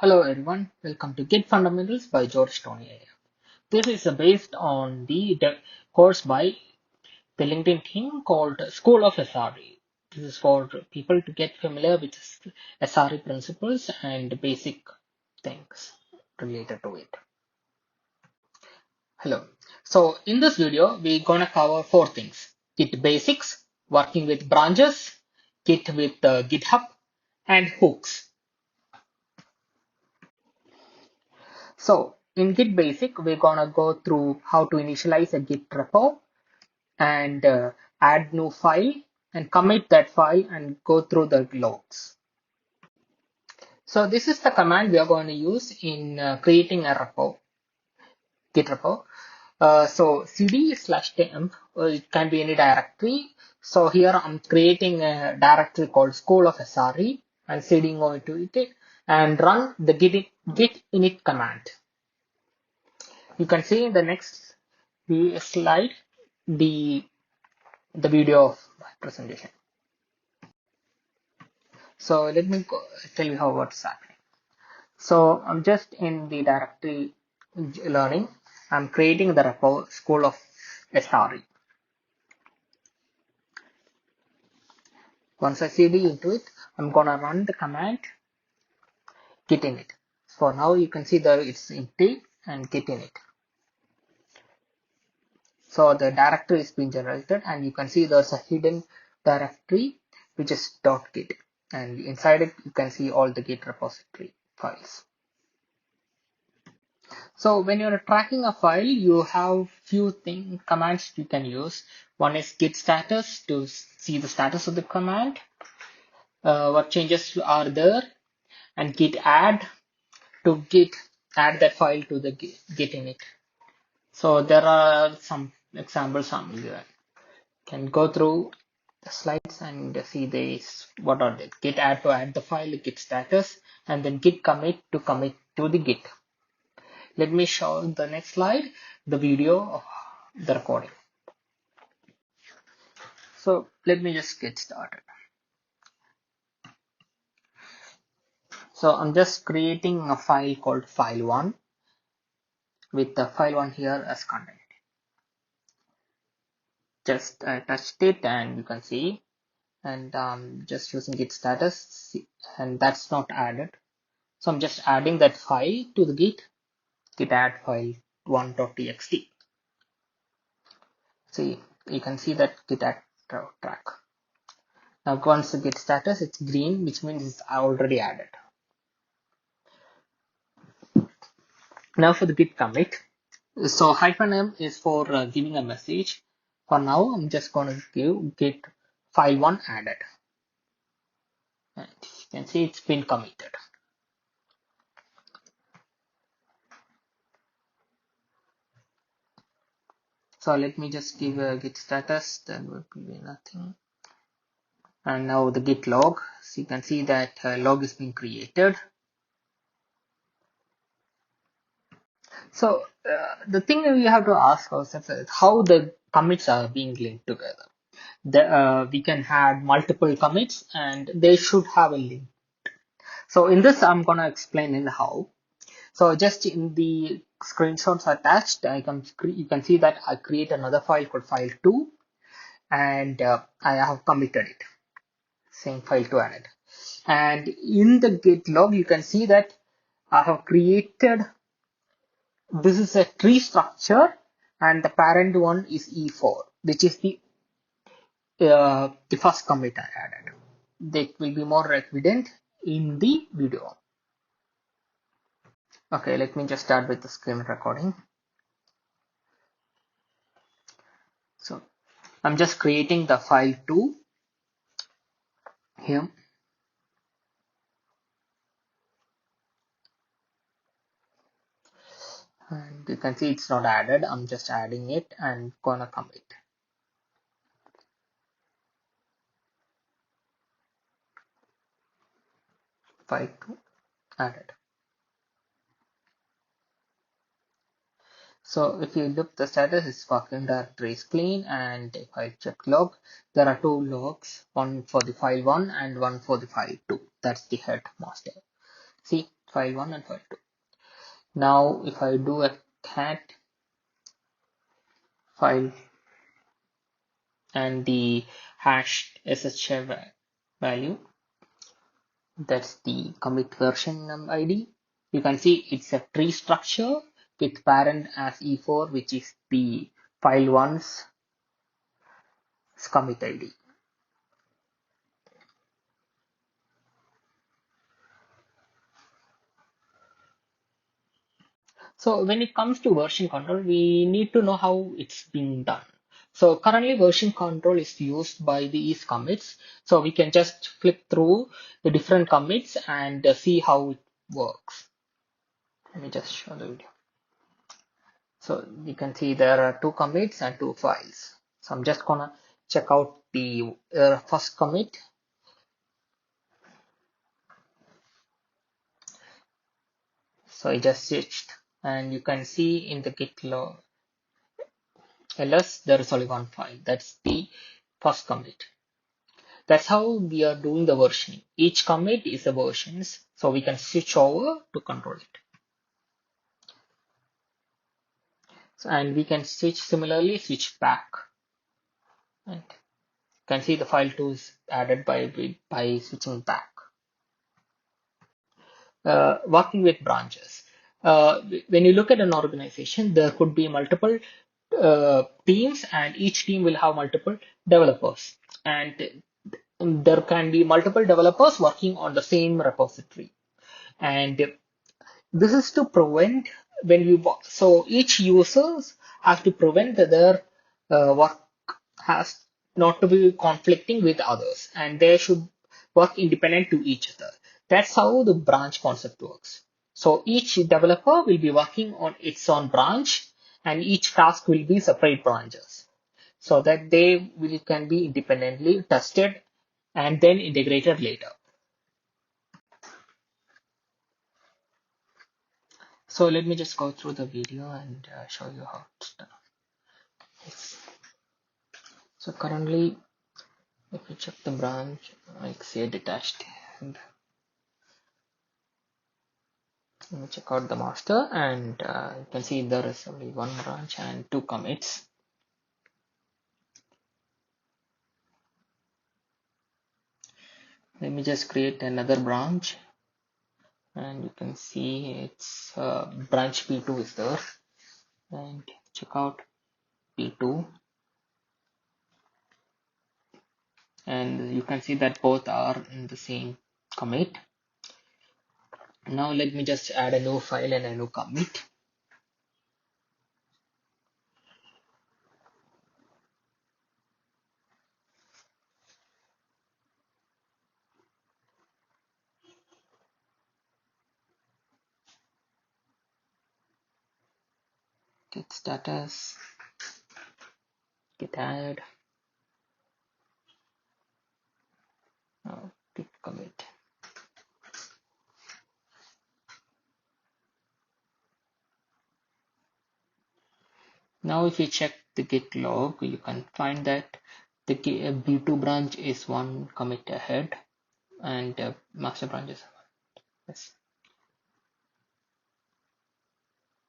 Hello everyone, welcome to Git Fundamentals by George Tony. This is based on the course by the LinkedIn team called School of SRE. This is for people to get familiar with SRE principles and basic things related to it. Hello. So in this video, we're gonna cover four things: Git basics, working with branches, Git with GitHub, and hooks. So in Git basic, we're gonna go through how to initialize a Git repo and add new file and commit that file and go through the logs. So this is the command we are going to use in creating a repo, Git repo. So cd/temp, it can be any directory. So here I'm creating a directory called School of SRE and cding over to it and run the git init command. You can see in the next slide the video of my presentation. So let me tell you how what's happening. So I'm just in the directory learning. I'm creating the repo School of SRE. Once I cd into it, I'm gonna run the command git init. For now, you can see that it's empty and git init. So the directory is being generated, and you can see there's a hidden directory which is .git, and inside it you can see all the Git repository files. So when you're tracking a file, you have few commands you can use. One is git status to see the status of the command, what changes are there, and git add to add that file to the git init. So there are some examples. You can go through the slides and see this. What are they? Git add to add the file, git status, and then git commit to commit to the git. Let me show the next slide, the video of the recording. So let me just get started. So I'm just creating a file called file1 with the file1 here as content. Just touched it and you can see, and just using git status, and that's not added. So I'm just adding that file to the git add file 1.txt. See, you can see that git add track. Now once the git status, it's green, which means it's already added. Now for the git commit. So -m is for giving a message. For now, I'm just going to give git file1 added. And you can see it's been committed. So let me just give a git status, then will be nothing. And now the git log. So you can see that log is being created. So the thing we have to ask ourselves is how the commits are being linked together. We can have multiple commits and they should have a link. So in this, I'm going to explain in how. So just in the screenshots attached, you can see that I create another file called file2 and I have committed it, saying file2 added. And in the git log, you can see that I have created, this is a tree structure and the parent one is E4, which is the first commit I added. That will be more evident in the video. Okay, let me just start with the screen recording. So I'm just creating the file2 here. And you can see it's not added. I'm just adding it and gonna commit. File2 added. So if you look, the status is working directory is clean, and if I check log, there are two logs, one for the file1 and one for the file2. That's the head master. See, file 1 and file 2. Now if I do a cat file and the hash SSH value, that's the commit version ID. You can see it's a tree structure with parent as E4, which is the file 1's commit ID. So when it comes to version control, we need to know how it's being done. So currently version control is used by these commits. So we can just flip through the different commits and see how it works. Let me just show the video. So you can see there are 2 commits and 2 files. So I'm just gonna check out the first commit. So I just switched, and you can see in the git log ls there is only one file. That's the first commit. That's how we are doing the versioning. Each commit is a versions, so we can switch over to control it. So, and we can switch back. And you can see the file 2 is added by switching back. Working with branches. When you look at an organization, there could be multiple teams, and each team will have multiple developers. And there can be multiple developers working on the same repository. And this is to prevent so each users have to prevent their work has not to be conflicting with others, and they should work independent to each other. That's how the branch concept works. So each developer will be working on its own branch, and each task will be separate branches, so that they can be independently tested and then integrated later. So let me just go through the video and show you how it's done. So currently, if you check the branch, like say detached, and let me check out the master, and you can see there is only one branch and 2 commits. Let me just create another branch, and you can see it's branch P2 is there, and check out P2, and you can see that both are in the same commit. Now let me just add a new file and a new commit. Git status, git add, git commit. Now if you check the git log, you can find that the B2 branch is 1 commit ahead, and master branch is 1. Yes.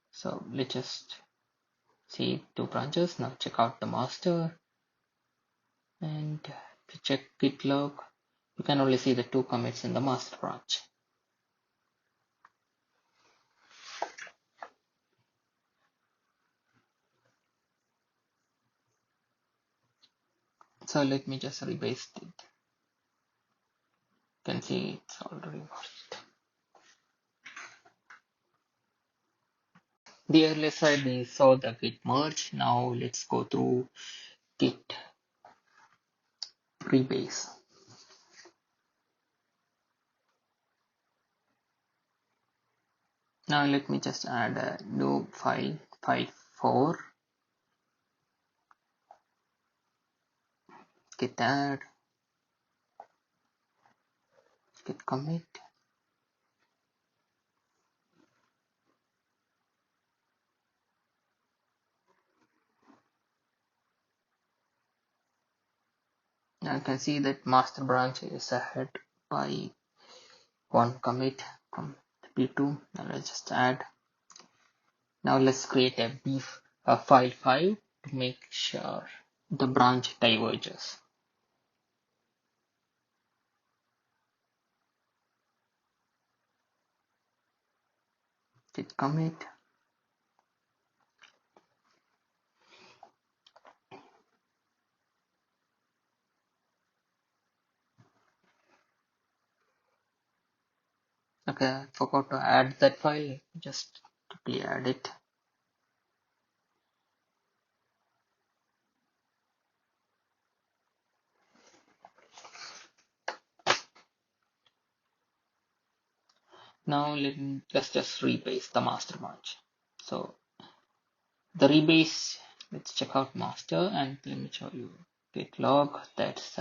So let's just see 2 branches. Now check out the master, and if you check git log, you can only see the 2 commits in the master branch. So let me just rebase it. You can see it's already merged. The earlier side we saw the git merge. Now let's go through git rebase. Now let me just add a new file 4, git add, git commit. Now you can see that master branch is ahead by 1 commit from the p2. Now let's just add. Now let's create a file 5 to make sure the branch diverges. Git commit. Okay, I forgot to add that file. Just quickly add it. Now let's just rebase the master branch. So the rebase, let's check out master and let me show you git log. That's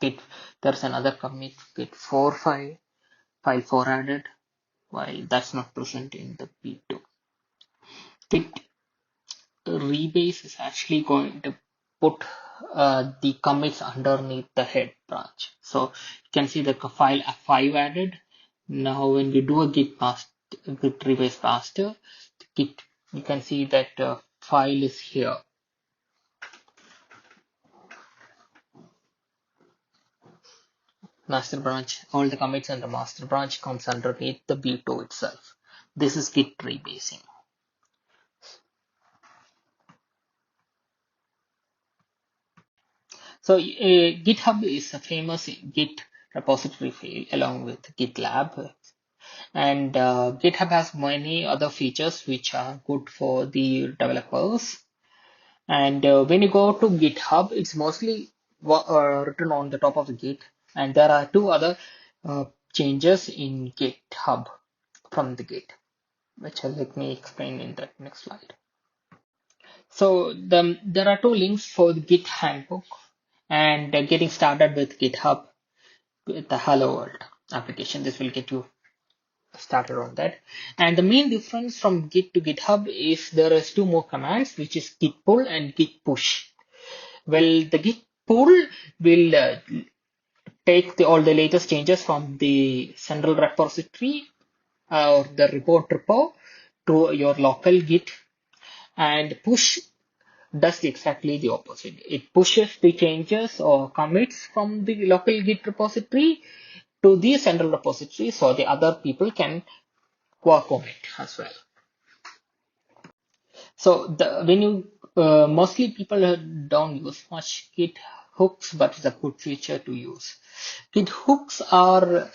git. There's another commit git 4 file 4 added, while that's not present in the p2. Git rebase is actually going to put the commits underneath the head branch. So you can see the file 5 added. Now when you do a git rebase master, git, you can see that file is here. Master branch, all the commits and the master branch comes underneath the b2 itself. This is git rebasing. So GitHub is a famous Git repository file along with GitLab, and GitHub has many other features which are good for the developers. And when you go to GitHub, it's mostly written on the top of the Git, and there are two other changes in GitHub from the Git, which let me explain in the next slide. So there are two links for the Git handbook and getting started with GitHub with the Hello World application. This will get you started on that. And the main difference from Git to GitHub is there is two more commands, which is git pull and git push. Well, the git pull will take all the latest changes from the central repository or the report repo to your local Git, and push does exactly the opposite. It pushes the changes or commits from the local Git repository to the central repository so the other people can work on it as well. So when you mostly people don't use much Git hooks, but it's a good feature to use. Git hooks are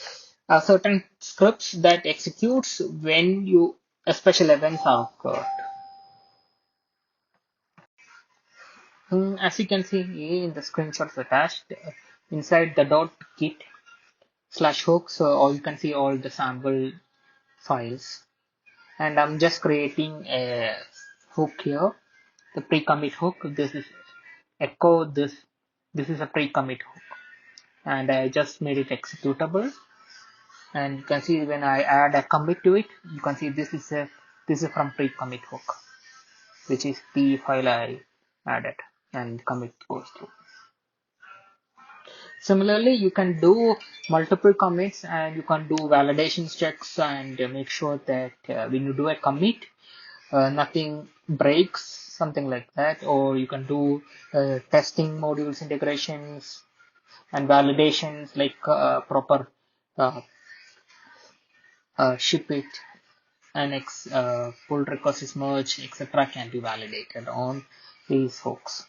certain scripts that executes when special events are occurred. As you can see in the screenshots attached, inside the .git /hooks, or you can see all the sample files. And I'm just creating a hook here, the pre-commit hook. This is echo this. This is a pre-commit hook, and I just made it executable. And you can see when I add a commit to it, you can see this is from pre-commit hook, which is the file I added, and commit goes through. Similarly, you can do multiple commits and you can do validation checks and make sure that when you do a commit, nothing breaks, something like that. Or you can do testing modules integrations and validations like proper uh, ship it and pull request is merged, etc. can be validated on these hooks.